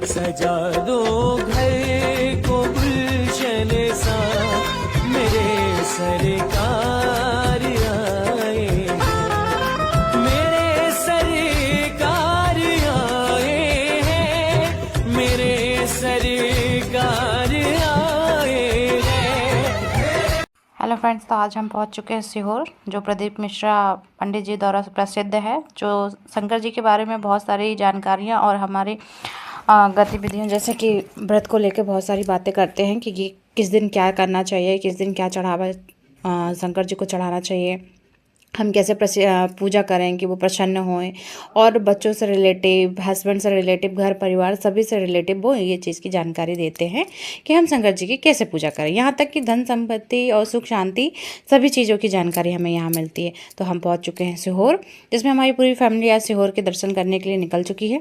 सजा दो घर को गुलशन सा, मेरे सरकार आए हैं, मेरे सरकार आए हैं, मेरे सरकार आए हैं। हेलो फ्रेंड्स, तो आज हम पहुंच चुके हैं सीहोर, जो प्रदीप मिश्रा पंडित जी द्वारा प्रसिद्ध है, जो शंकर जी के बारे में बहुत सारी जानकारियां और हमारी गतिविधियां, जैसे कि व्रत को लेकर बहुत सारी बातें करते हैं कि किस दिन क्या करना चाहिए, किस दिन क्या चढ़ावा शंकर जी को चढ़ाना चाहिए, हम कैसे पूजा करें कि वो प्रसन्न होएं, और बच्चों से रिलेटिव, हस्बैंड से रिलेटिव, घर परिवार सभी से रिलेटिव वो ये चीज़ की जानकारी देते हैं कि हम शंकर जी की कैसे पूजा करें। यहाँ तक कि धन संपत्ति और सुख शांति सभी चीज़ों की जानकारी हमें यहाँ मिलती है। तो हम पहुँच चुके हैं सीहोर, जिसमें हमारी पूरी फैमिली आज सीहोर के दर्शन करने के लिए निकल चुकी है।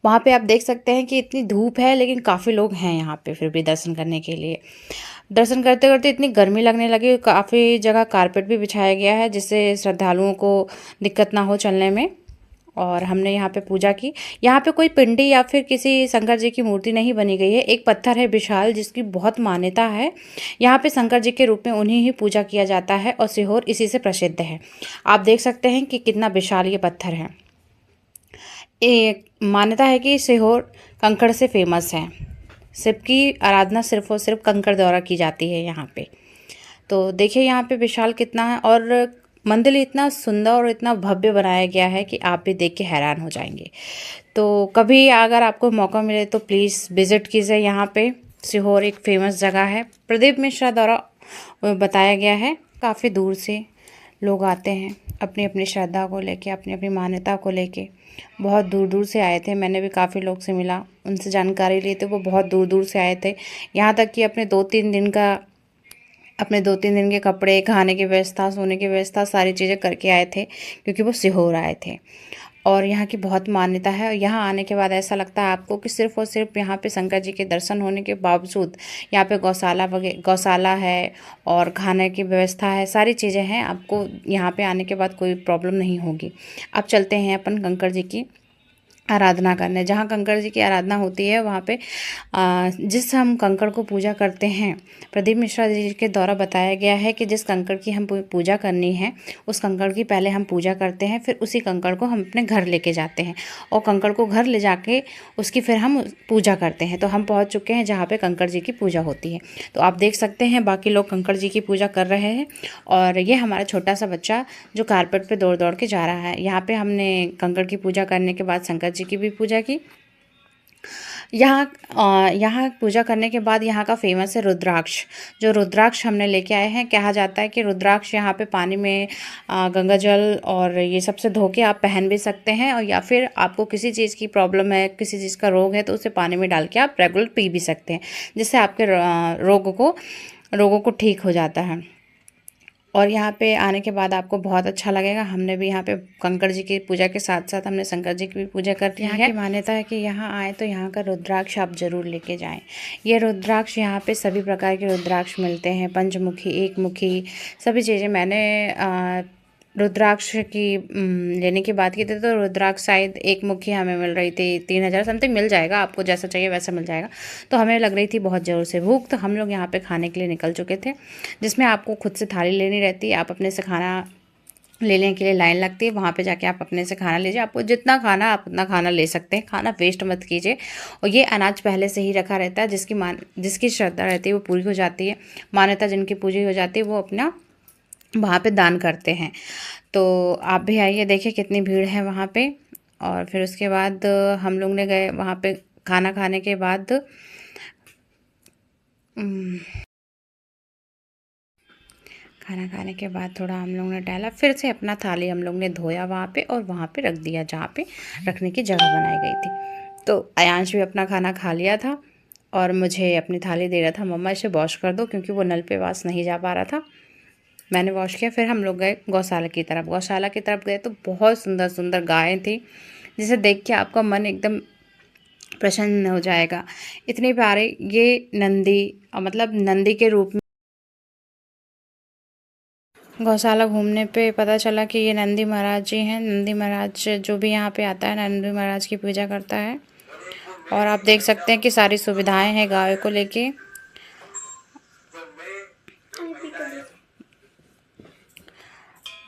वहाँ पे आप देख सकते हैं कि इतनी धूप है, लेकिन काफ़ी लोग हैं यहाँ पे फिर भी दर्शन करने के लिए। दर्शन करते करते इतनी गर्मी लगने लगी, काफ़ी जगह कारपेट भी बिछाया गया है जिससे श्रद्धालुओं को दिक्कत ना हो चलने में। और हमने यहाँ पे पूजा की। यहाँ पे कोई पिंडी या फिर किसी शंकर जी की मूर्ति नहीं बनी गई है, एक पत्थर है विशाल जिसकी बहुत मान्यता है। यहाँ पे शंकर जी के रूप में उन्हीं ही पूजा किया जाता है और सीहोर इसी से प्रसिद्ध है। आप देख सकते हैं कि कितना विशाल ये पत्थर है। एक मान्यता है कि सीहोर कंकड़ से फेमस है, शिव की आराधना सिर्फ और सिर्फ कंकड़ द्वारा की जाती है यहाँ पे। तो देखिए यहाँ पे विशाल कितना है, और मंदिर इतना सुंदर और इतना भव्य बनाया गया है कि आप भी देख के हैरान हो जाएंगे। तो कभी अगर आपको मौका मिले तो प्लीज़ विज़िट कीजिए यहाँ पे। सीहोर एक फेमस जगह है, प्रदीप मिश्रा द्वारा बताया गया है। काफ़ी दूर से लोग आते हैं अपनी अपनी श्रद्धा को लेके, अपनी अपनी मान्यता को लेके। बहुत दूर दूर से आए थे, मैंने भी काफ़ी लोग से मिला, उनसे जानकारी ली, तो वो बहुत दूर दूर से आए थे। यहाँ तक कि अपने 2-3 दिन के कपड़े, खाने की व्यवस्था, सोने की व्यवस्था सारी चीज़ें करके आए थे, क्योंकि वो सीहोर आए थे। और यहाँ की बहुत मान्यता है, और यहाँ आने के बाद ऐसा लगता है आपको कि सिर्फ़ और सिर्फ यहाँ पे शंकर जी के दर्शन होने के बावजूद यहाँ पे गौशाला है और खाने की व्यवस्था है, सारी चीज़ें हैं। आपको यहाँ पे आने के बाद कोई प्रॉब्लम नहीं होगी। अब चलते हैं अपन कंकर जी की आराधना करने। जहाँ कंकड़ जी की आराधना होती है वहाँ पे जिस हम कंकड़ को पूजा करते हैं, प्रदीप मिश्रा जी के द्वारा बताया गया है कि जिस कंकड़ की हम पूजा करनी है, उस कंकड़ की पहले हम पूजा करते हैं, फिर उसी कंकड़ को हम अपने घर लेके जाते हैं, और कंकड़ को घर ले जाके उसकी फिर हम पूजा करते हैं। तो हम पहुँच चुके हैं जहाँ पर कंकड़ जी की पूजा होती है। तो आप देख सकते हैं बाकी लोग कंकड़ जी की पूजा कर रहे हैं, और ये हमारा छोटा सा बच्चा जो कारपेट पर दौड़ दौड़ के जा रहा है। यहाँ पर हमने कंकड़ की पूजा करने के बाद शंकर जी की भी पूजा की। यहाँ पूजा करने के बाद यहाँ का फेमस है रुद्राक्ष। जो रुद्राक्ष हमने लेके आए हैं, कहा जाता है कि रुद्राक्ष यहाँ पे पानी में गंगा जल और ये सबसे धो के आप पहन भी सकते हैं, और या फिर आपको किसी चीज़ की प्रॉब्लम है, किसी चीज़ का रोग है, तो उसे पानी में डाल के आप रेगुलर पी भी सकते हैं, जिससे आपके रोगों को ठीक हो जाता है। और यहाँ पे आने के बाद आपको बहुत अच्छा लगेगा। हमने भी यहाँ पे कंकड़ जी की पूजा के साथ साथ हमने शंकर जी की भी पूजा कर ली है। यहाँ की मान्यता है कि यहाँ आए तो यहाँ का रुद्राक्ष आप जरूर लेके जाएं। ये रुद्राक्ष यहाँ पे सभी प्रकार के रुद्राक्ष मिलते हैं, पंचमुखी, एकमुखी, सभी चीज़ें। मैंने रुद्राक्ष की लेने की बात की थी, तो रुद्राक्ष शायद एक मुखी हमें मिल रही थी 3000 समथिंग, मिल जाएगा आपको जैसा चाहिए वैसा मिल जाएगा। तो हमें लग रही थी बहुत ज़ोर से भूख, तो हम लोग यहाँ पे खाने के लिए निकल चुके थे, जिसमें आपको खुद से थाली लेनी रहती है। आप अपने से खाना लेने के लिए लाइन लगती है, वहाँ पे जाके आप अपने से खाना लीजिए। आपको जितना खाना आप उतना खाना ले सकते हैं, खाना वेस्ट मत कीजिए। और ये अनाज पहले से ही रखा रहता है, जिसकी श्रद्धा रहती है वो पूरी हो जाती है, मान्यता जिनकी पूरी हो जाती है वो अपना वहाँ पे दान करते हैं। तो आप भी आइए, देखिए कितनी भीड़ है वहाँ पे। और फिर उसके बाद हम लोग ने गए वहाँ पे खाना खाने के बाद थोड़ा हम लोग ने टहला, फिर से अपना थाली हम लोग ने धोया वहाँ पे और वहाँ पे रख दिया जहाँ पे रखने की जगह बनाई गई थी। तो आयांश भी अपना खाना खा लिया था और मुझे अपनी थाली दे रहा था, मम्मा इसे वॉश कर दो, क्योंकि वो नल पे वाश नहीं जा पा रहा था। मैंने वॉश किया। फिर हम लोग गए गौशाला की तरफ गए तो बहुत सुंदर सुंदर गायें थी, जिसे देख के आपका मन एकदम प्रसन्न हो जाएगा। इतने प्यारे ये नंदी के रूप में। गौशाला घूमने पे पता चला कि ये नंदी महाराज जी हैं। नंदी महाराज जो भी यहाँ पे आता है, नंदी महाराज की पूजा करता है। और आप देख सकते हैं कि सारी सुविधाएं हैं गाय को लेके।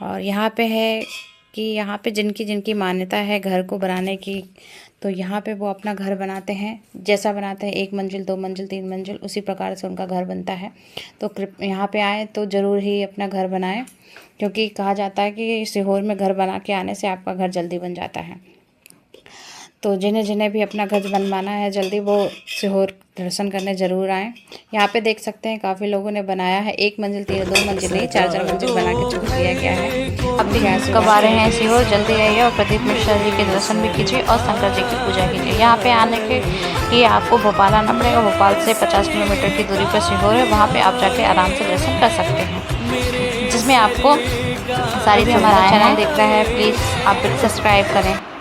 और यहाँ पे है कि यहाँ पे जिनकी जिनकी मान्यता है घर को बनाने की, तो यहाँ पे वो अपना घर बनाते हैं। जैसा बनाते हैं 1 मंजिल 2 मंजिल 3 मंजिल, उसी प्रकार से उनका घर बनता है। तो यहाँ पे आए तो ज़रूर ही अपना घर बनाएं, क्योंकि कहा जाता है कि सीहोर में घर बना के आने से आपका घर जल्दी बन जाता है। तो जिन्हें जिन्हें भी अपना घर बनवाना है जल्दी, वो सीहोर दर्शन करने ज़रूर आएँ। यहाँ पे देख सकते हैं काफ़ी लोगों ने बनाया है। 1 मंजिल 2 मंजिल नहीं, 4 मंजिल बना के छोड़ दिया गया है। अब भी कब आ रहे हैं सीहोर, जल्दी आइए और प्रदीप मिश्रा जी के दर्शन भी कीजिए और शंकर जी की पूजा कीजिए। यहाँ पे आने के लिए आपको भोपाल आना पड़ेगा। भोपाल से 50 किलोमीटर की दूरी पर सीहोर है, वहाँ पर आप जाके आराम से दर्शन कर सकते हैं, जिसमें आपको सारी भी हमारा चैनल देख रहा है, प्लीज़ आप सब्सक्राइब करें।